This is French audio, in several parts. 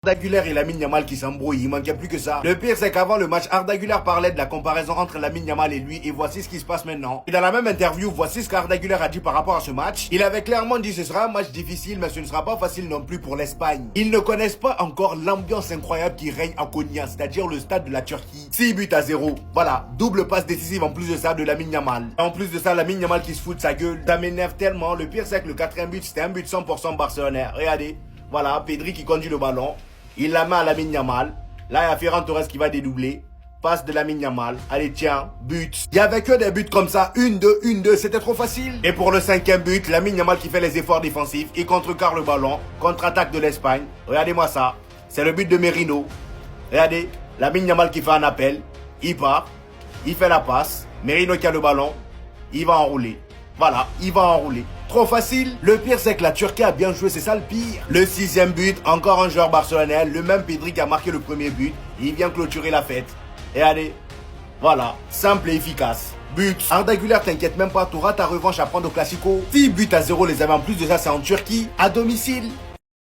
Arda Güler et Lamine Yamal qui s'embrouillent, il manquait plus que ça. Le pire c'est qu'avant le match, Arda Güler parlait de la comparaison entre Lamine Yamal et lui et voici ce qui se passe maintenant. Et dans la même interview, voici ce qu'Arda Güler a dit par rapport à ce match. Il avait clairement dit ce sera un match difficile mais ce ne sera pas facile non plus pour l'Espagne. Ils ne connaissent pas encore l'ambiance incroyable qui règne à Konya, c'est-à-dire le stade de la Turquie. 6-0. Voilà, double passe décisive en plus de ça de Lamine Yamal. En plus de ça, Lamine Yamal qui se fout de sa gueule, ça m'énerve tellement. Le pire c'est que le quatrième but c'était un but 100% barcelonais. Regardez, voilà, Pedri qui conduit le ballon. Il la met à Lamine Yamal. Là, il y a Ferran Torres qui va dédoubler. Passe de Lamine Yamal. Allez, tiens, but. Il y avait que des buts comme ça. 1-2, 1-2. C'était trop facile. Et pour le cinquième but, Lamine Yamal qui fait les efforts défensifs. Il contrecarre le ballon. Contre-attaque de l'Espagne. Regardez-moi ça. C'est le but de Merino. Regardez. Lamine Yamal qui fait un appel. Il part. Il fait la passe. Merino qui a le ballon. Il va enrouler. Voilà, il va enrouler. Trop facile. Le pire c'est que la Turquie a bien joué, c'est ça le pire. Le sixième but, encore un joueur barcelonais, le même Pedri qui a marqué le premier but. Il vient clôturer la fête. Et allez, voilà, simple et efficace. But. Arda Güler, t'inquiète même pas, t'auras ta revanche à prendre au Classico. 6-0 les amis, en plus de ça c'est en Turquie, à domicile.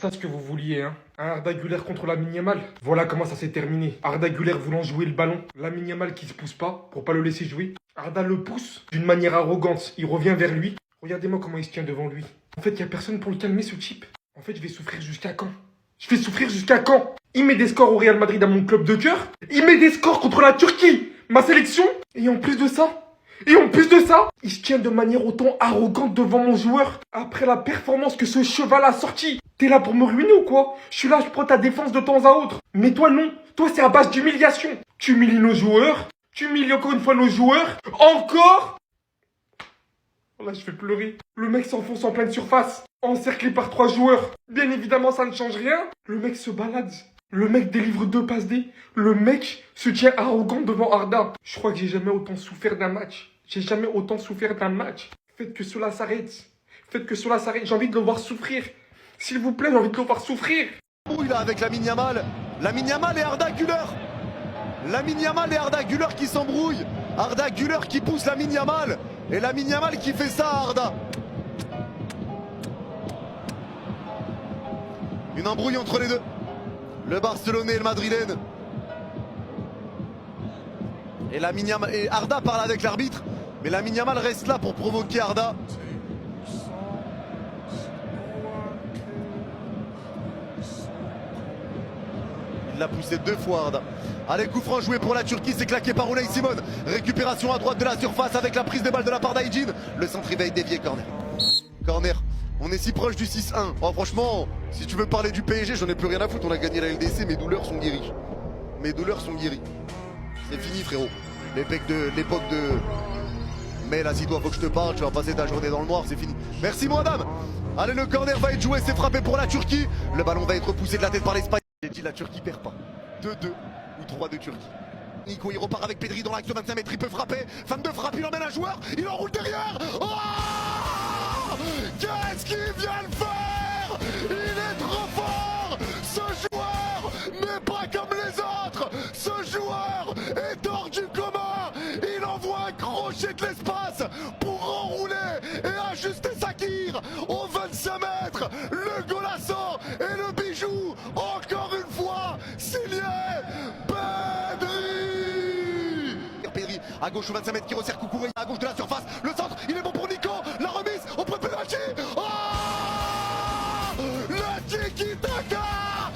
C'est ce que vous vouliez, hein. Un Arda Güler contre Lamine Yamal. Voilà comment ça s'est terminé. Arda Güler voulant jouer le ballon. Lamine Yamal qui se pousse pas pour pas le laisser jouer. Arda le pousse d'une manière arrogante. Il revient vers lui. Regardez-moi comment il se tient devant lui. En fait, il n'y a personne pour le calmer, ce type. En fait, je vais souffrir jusqu'à quand? Je vais souffrir jusqu'à quand? Il met des scores au Real Madrid à mon club de cœur. Il met des scores contre la Turquie, ma sélection. Et en plus de ça, il se tient de manière autant arrogante devant mon joueur. Après la performance que ce cheval a sorti. T'es là pour me ruiner ou quoi? Je suis là, je prends ta défense de temps à autre. Mais toi non, toi c'est à base d'humiliation. Tu humilies nos joueurs, tu humilies encore une fois nos joueurs. Encore? Là, je vais pleurer. Le mec s'enfonce en pleine surface, encerclé par 3 joueurs. Bien évidemment, ça ne change rien. Le mec se balade. Le mec délivre 2 passes D. Le mec se tient arrogant devant Arda. Je crois que j'ai jamais autant souffert d'un match. Faites que cela s'arrête. J'ai envie de le voir souffrir. S'il vous plaît, j'ai envie de le voir souffrir. Il a avec Lamine Yamal. Lamine Yamal et Arda Güler. Lamine Yamal et Arda Güler qui s'embrouillent. Arda Güler qui pousse Lamine Yamal. Et Lamine Yamal qui fait ça à Arda. Une embrouille entre les deux. Le Barcelonais et le Madrilène. Et Lamine Yamal et Arda parle avec l'arbitre. Mais Lamine Yamal reste là pour provoquer Arda. Il l'a poussé 2 fois Arda. Allez, coup franc joué pour la Turquie, c'est claqué par Unai Simon. Récupération à droite de la surface avec la prise des balles de la part d'Aïdjin. Le centre il va être dévié, corner. Corner. On est si proche du 6-1. Oh, franchement, si tu veux parler du PSG, j'en ai plus rien à foutre. On a gagné la LDC, mes douleurs sont guéries. C'est fini, frérot. L'époque de... Mais là, si toi, faut que je te parle, tu vas passer ta journée dans le noir, c'est fini. Merci, mon Adam. Allez, le corner va être joué, c'est frappé pour la Turquie. Le ballon va être repoussé de la tête par l'Espagne. J'ai dit, la Turquie perd pas. 2-2 ou 3-2 Turquie. Nico, il repart avec Pedri dans l'axe de 25 mètres, il peut frapper. Fin de frappe, il emmène un joueur, il enroule derrière. Oh, qu'est-ce qu'il vient de faire? Il est trop fort. Ce joueur n'est pas comme les autres. Ce joueur est hors du commun. Il envoie un crochet de l'espace pour enrouler et ajuster sa tire aux 25 mètres. Le golasso et le bijou, encore une fois, signé Pedri. À gauche au 25 mètres qui resserre Cucurella à gauche de la surface. Le centre, il est bon pour Nico. La remise au point de pénalty. Oh, le tiki-taka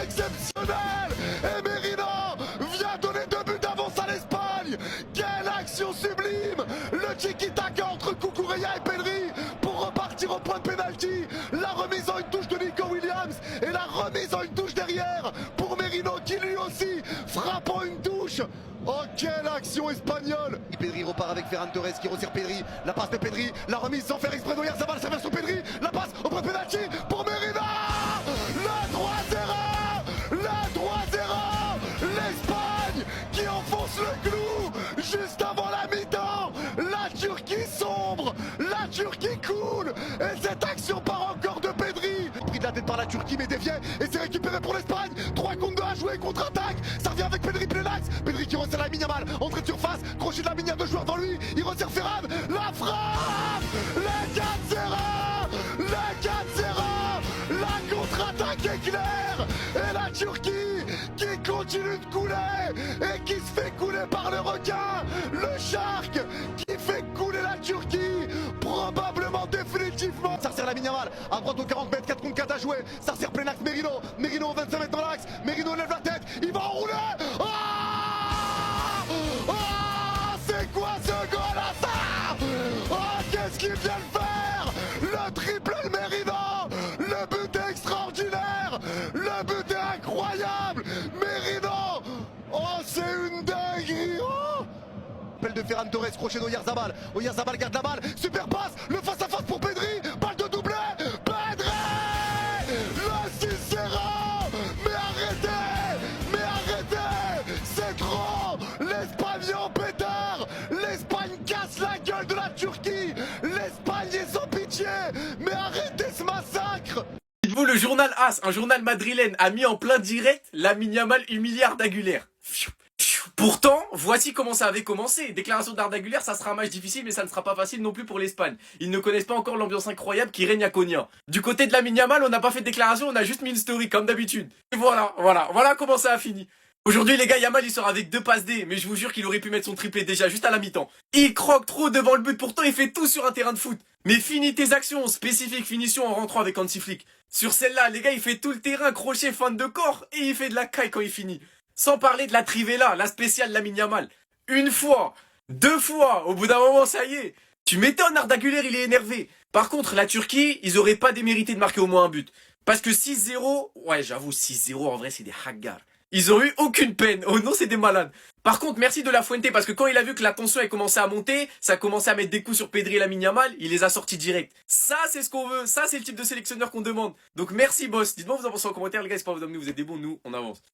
exceptionnel. Et Merino vient donner 2 buts d'avance à l'Espagne. Quelle action sublime. Le tiki-taka entre Cucurella et Pedri pour repartir au point de pénalty. La remise en une touche de Nico Williams et la remise en une touche derrière pour Merino qui lui aussi frappe en une touche. Oh, quelle action espagnole. Et Pedri repart avec Ferran Torres qui resserre Pedri. La passe de Pedri, la remise sans faire exprès d'Oyarzabal, ça va sur Pedri. La passe au point de pénalty pour Merino. Le 3-0. L'Espagne qui enfonce le clou juste avant la mi-temps. La Turquie sombre, la Turquie coule. Et cette action part encore de Pedri. Pris de la tête par la Turquie mais dévié. Et c'est récupéré pour l'Espagne. 3 contre 2 à jouer, contre-attaque. Ça revient avec Pedri plein l'axe. Pedri qui resserre Lamine Yamal. Entrée de surface, crochet de Lamine, 2 joueurs devant lui. Il resserre Ferran. La frappe. Le 4-0. La contre-attaque éclair. Et la Turquie qui continue de couler et qui se fait couler par le requin. Le Shark qui fait couler la Turquie, probablement définitivement. Ça resserre la Yamal à droite aux 40 mètres, 4 contre 4 à jouer. Ça resserre plein axe Merino. Merino 25 mètres dans l'axe. Merino lève la tête, il va enrouler. C'est quoi ce goal à ça? Qu'est-ce qu'il vient de faire? Le triple Merino. Le but est extraordinaire. Le but est incroyable. Merino. C'est une dinguerie. Appel de Ferran Torres, crochet d'Oyarzabal. Oyarzabal garde la balle. Super passe. Le face-à-face pour Pedri. Balle de doublé. Pedri. Le 6-0. Mais arrêtez. C'est trop. L'Espagne est en pétard. L'Espagne casse la gueule de la Turquie. L'Espagne est sans pitié. Mais arrêtez ce massacre. Dites-vous, le journal AS, un journal madrilène, a mis en plein direct Lamine Yamal humilie Arda Güler. Pourtant, voici comment ça avait commencé. Déclaration d'Arda Güler, ça sera un match difficile, mais ça ne sera pas facile non plus pour l'Espagne. Ils ne connaissent pas encore l'ambiance incroyable qui règne à Konya. Du côté de Lamine Yamal, on n'a pas fait de déclaration, on a juste mis une story, comme d'habitude. Et voilà comment ça a fini. Aujourd'hui, les gars, Yamal, il sort avec 2 passes D, mais je vous jure qu'il aurait pu mettre son triplé déjà, juste à la mi-temps. Il croque trop devant le but, pourtant il fait tout sur un terrain de foot. Mais finis tes actions, spécifique finition en rentrant avec Hansi Flick. Sur celle-là, les gars, il fait tout le terrain, crochet, fin de corps, et il fait de la caille quand il finit. Sans parler de la Trivella, la spéciale Lamine Yamal. 1 fois, 2 fois, au bout d'un moment, ça y est. Tu m'étonnes, Arda Güler, il est énervé. Par contre, la Turquie, ils auraient pas démérité de marquer au moins un but. Parce que 6-0, ouais, j'avoue, 6-0, en vrai, c'est des haggars. Ils ont eu aucune peine. Oh non, c'est des malades. Par contre, merci de la Fuente, parce que quand il a vu que la tension a commencé à monter, ça a commencé à mettre des coups sur Pedri et Lamine Yamal, il les a sortis direct. Ça, c'est ce qu'on veut. Ça, c'est le type de sélectionneur qu'on demande. Donc merci, boss. Dites-moi, vous en pensez en commentaire, les gars. C'est pas vous amener, vous êtes des bons, nous, on avance.